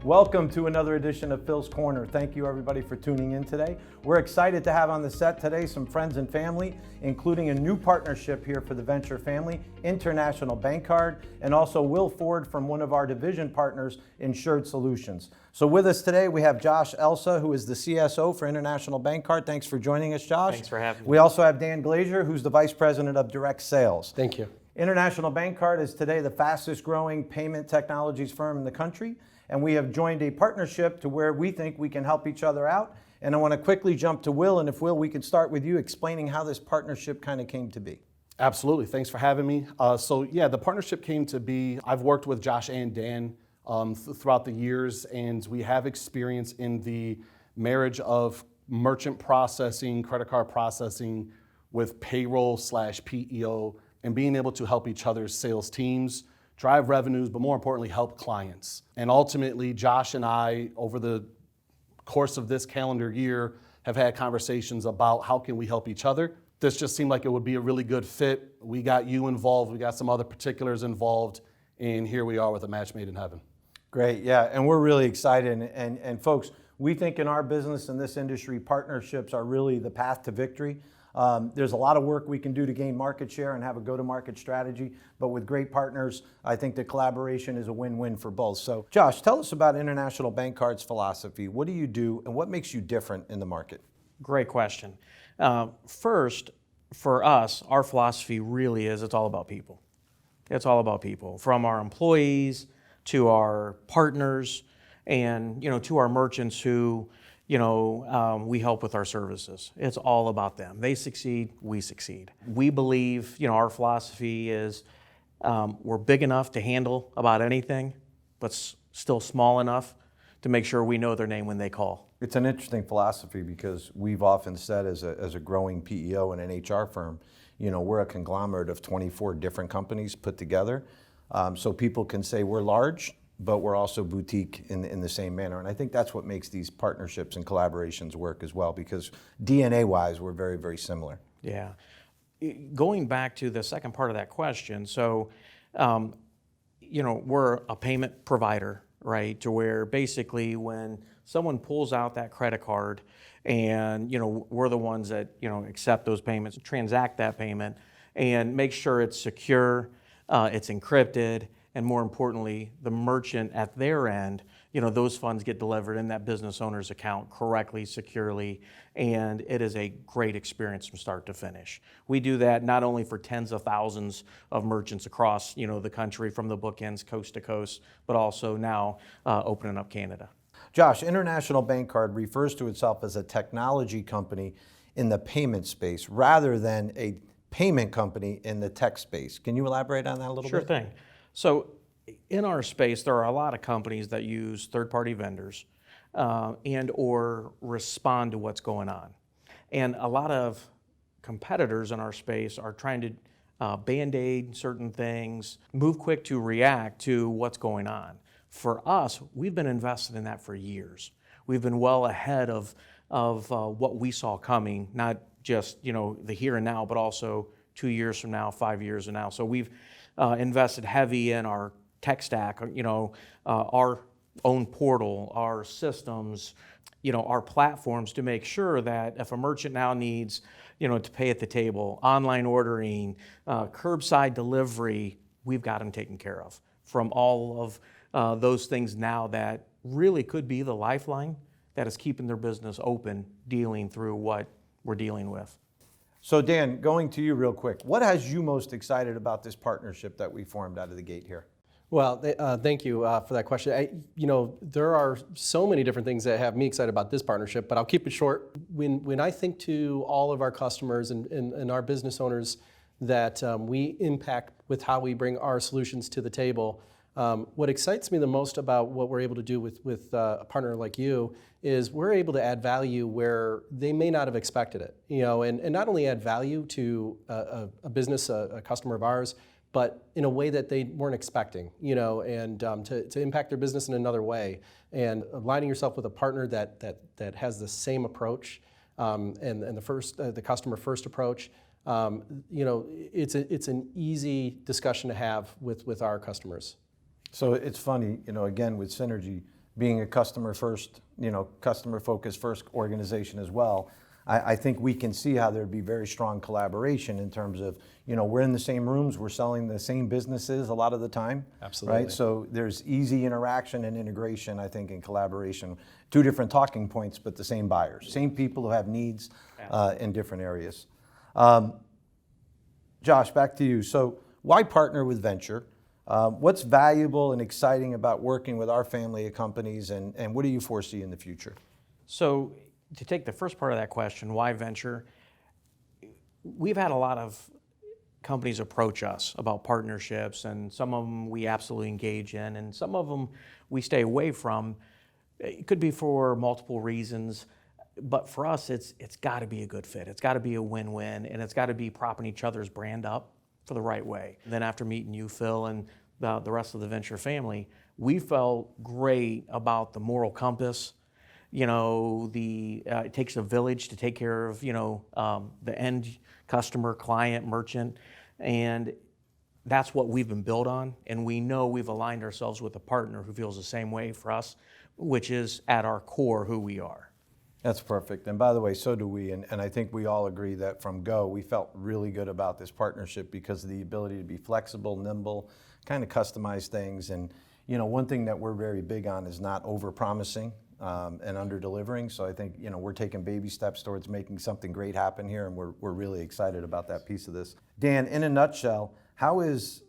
Welcome to another edition of Phil's Corner. Thank you everybody for tuning in today. We're excited to have on the set today some friends and family, including a new partnership here for the venture family, International Bancard, and also Will Ford from one of our division partners, Insured Solutions. So with us today, we have Josh Elsa, who is the CSO for International Bancard. Thanks for joining us, Josh. Thanks for having me. We also have Dan Glazier, who's the Vice President of Direct Sales. Thank you. International Bancard is today the fastest growing payment technologies firm in the country. And we have joined a partnership to where we think we can help each other out. And I want to quickly jump to Will, and if Will, we can start with you explaining how this partnership kind of came to be. Absolutely, thanks for having me. The partnership came to be. I've worked with Josh and Dan throughout the years, and we have experience in the marriage of merchant processing, credit card processing with payroll/PEO, and being able to help each other's sales teams drive revenues, but more importantly, help clients. And ultimately, Josh and I, over the course of this calendar year, have had conversations about how can we help each other. This just seemed like it would be a really good fit. We got you involved, we got some other particulars involved, and here we are with a match made in heaven. Great, yeah, and we're really excited. And folks, we think in our business, in this industry, partnerships are really the path to victory. There's a lot of work we can do to gain market share and have a go-to-market strategy, but with great partners, I think the collaboration is a win-win for both. So, Josh, tell us about International Bancard's philosophy. What do you do, and what makes you different in the market? Great question. First, for us, our philosophy really is it's all about people. It's all about people, from our employees to our partners and to our merchants who we help with our services. It's all about them. They succeed, we succeed. We believe, our philosophy is we're big enough to handle about anything, but still small enough to make sure we know their name when they call. It's an interesting philosophy because we've often said as a growing PEO and an HR firm, we're a conglomerate of 24 different companies put together. So people can say we're large, but we're also boutique in the same manner. And I think that's what makes these partnerships and collaborations work as well, because DNA-wise, we're very, very similar. Yeah. Going back to the second part of that question, so, we're a payment provider, right, to where basically when someone pulls out that credit card and, we're the ones that, accept those payments, transact that payment, and make sure it's secure, it's encrypted, and more importantly, the merchant at their end, those funds get delivered in that business owner's account correctly, securely, and it is a great experience from start to finish. We do that not only for tens of thousands of merchants across, the country from the bookends, coast to coast, but also now opening up Canada. Josh, International Bancard refers to itself as a technology company in the payment space rather than a payment company in the tech space. Can you elaborate on that a little bit? Sure thing. So in our space, there are a lot of companies that use third-party vendors and or respond to what's going on. And a lot of competitors in our space are trying to band-aid certain things, move quick to react to what's going on. For us, we've been invested in that for years. We've been well ahead of what we saw coming, not just the here and now, but also 2 years from now, 5 years from now. So we've invested heavy in our tech stack, our own portal, our systems, our platforms to make sure that if a merchant now needs, to pay at the table, online ordering, curbside delivery, we've got them taken care of from all of those things now that really could be the lifeline that is keeping their business open, dealing through what we're dealing with. So Dan, going to you real quick, what has you most excited about this partnership that we formed out of the gate here? Well, thank you for that question. There are so many different things that have me excited about this partnership, but I'll keep it short. When I think to all of our customers and our business owners that we impact with how we bring our solutions to the table, what excites me the most about what we're able to do with a partner like you is we're able to add value where they may not have expected it, and not only add value to a business, a customer of ours, but in a way that they weren't expecting, and to impact their business in another way. And aligning yourself with a partner that has the same approach and the customer first approach, it's an easy discussion to have with our customers. So it's funny, again, with synergy, being a customer first, customer focused first organization as well, I think we can see how there'd be very strong collaboration in terms of, we're in the same rooms, we're selling the same businesses a lot of the time. Absolutely. Right? So there's easy interaction and integration, I think, in collaboration. Two different talking points, but the same buyers, same people who have needs in different areas. Josh, back to you. So why partner with Venture? What's valuable and exciting about working with our family of companies, and what do you foresee in the future? So to take the first part of that question, why Venture? We've had a lot of companies approach us about partnerships, and some of them we absolutely engage in, and some of them we stay away from. It could be for multiple reasons, but for us, it's got to be a good fit. It's got to be a win-win, and it's got to be propping each other's brand up for the right way. And then after meeting you, Phil, and the rest of the Venture family, we felt great about the moral compass. It takes a village to take care of, the end customer, client, merchant, and that's what we've been built on. And we know we've aligned ourselves with a partner who feels the same way for us, which is at our core who we are. That's perfect. And by the way, so do we. And I think we all agree that from go, we felt really good about this partnership because of the ability to be flexible, nimble, kind of customize things. And, one thing that we're very big on is not over-promising and under-delivering. So I think, we're taking baby steps towards making something great happen here, and we're really excited about that piece of this. Dan, in a nutshell, how is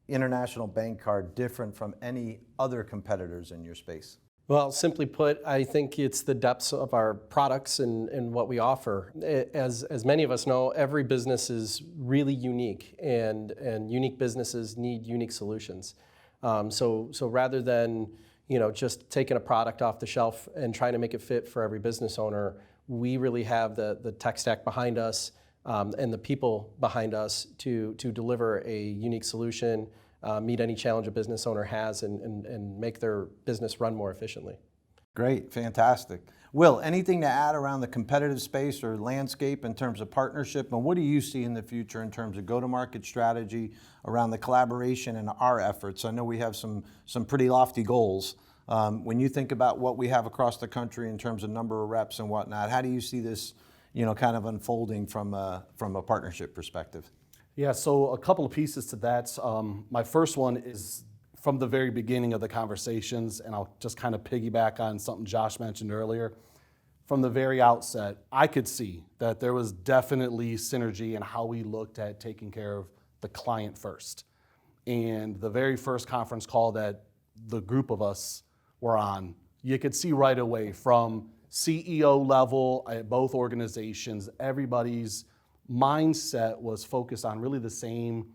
International Bancard different from any other competitors in your space? Well, simply put, I think it's the depths of our products and what we offer. As many of us know, every business is really unique, and unique businesses need unique solutions. So rather than just taking a product off the shelf and trying to make it fit for every business owner, we really have the tech stack behind us and the people behind us to deliver a unique solution, meet any challenge a business owner has, and make their business run more efficiently. Great, fantastic. Will, anything to add around the competitive space or landscape in terms of partnership? And what do you see in the future in terms of go-to-market strategy around the collaboration and our efforts? I know we have some pretty lofty goals. When you think about what we have across the country in terms of number of reps and whatnot, how do you see this, kind of unfolding from a partnership perspective? Yeah, so a couple of pieces to that. My first one is from the very beginning of the conversations, and I'll just kind of piggyback on something Josh mentioned earlier. From the very outset, I could see that there was definitely synergy in how we looked at taking care of the client first. And the very first conference call that the group of us were on, you could see right away from CEO level at both organizations, everybody's mindset was focused on really the same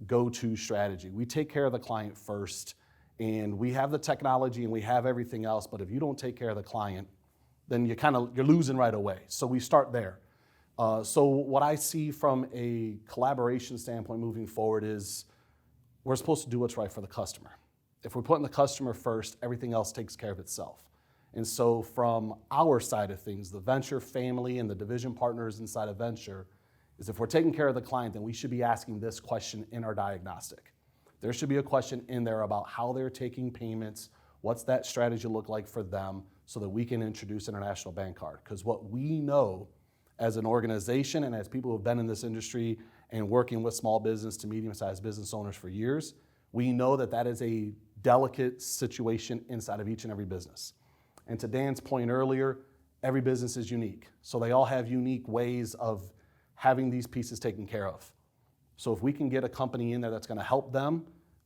go-to strategy. We take care of the client first, and we have the technology and we have everything else, but if you don't take care of the client, then you're losing right away. So we start there. So what I see from a collaboration standpoint moving forward is we're supposed to do what's right for the customer. If we're putting the customer first, everything else takes care of itself. And so from our side of things, the Venture family and the division partners inside of Venture, is if we're taking care of the client, then we should be asking this question in our diagnostic. There should be a question in there about how they're taking payments, what's that strategy look like for them, so that we can introduce International Bancard. Because what we know as an organization and as people who have been in this industry and working with small business to medium-sized business owners for years, we know that that is a delicate situation inside of each and every business. And to Dan's point earlier, every business is unique. So they all have unique ways of having these pieces taken care of. So if we can get a company in there that's going to help them,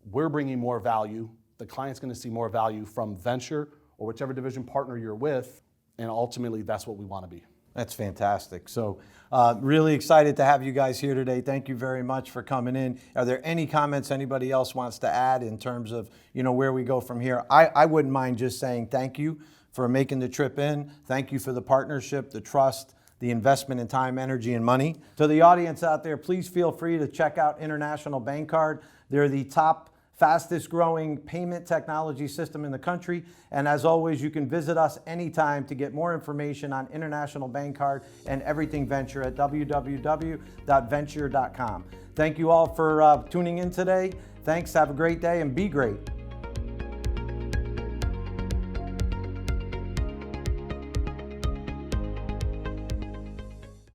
we're bringing more value. The client's going to see more value from Venture or whichever division partner you're with, and ultimately that's what we want to be. That's fantastic. So really excited to have you guys here today. Thank you very much for coming in. Are there any comments anybody else wants to add in terms of where we go from here? I wouldn't mind just saying thank you for making the trip in. Thank you for the partnership, the trust, the investment in time, energy, and money. To the audience out there, please feel free to check out International Bancard. They're the top, fastest growing payment technology system in the country. And as always, you can visit us anytime to get more information on International Bancard and everything Venture at www.venture.com. Thank you all for tuning in today. Thanks, have a great day, and be great.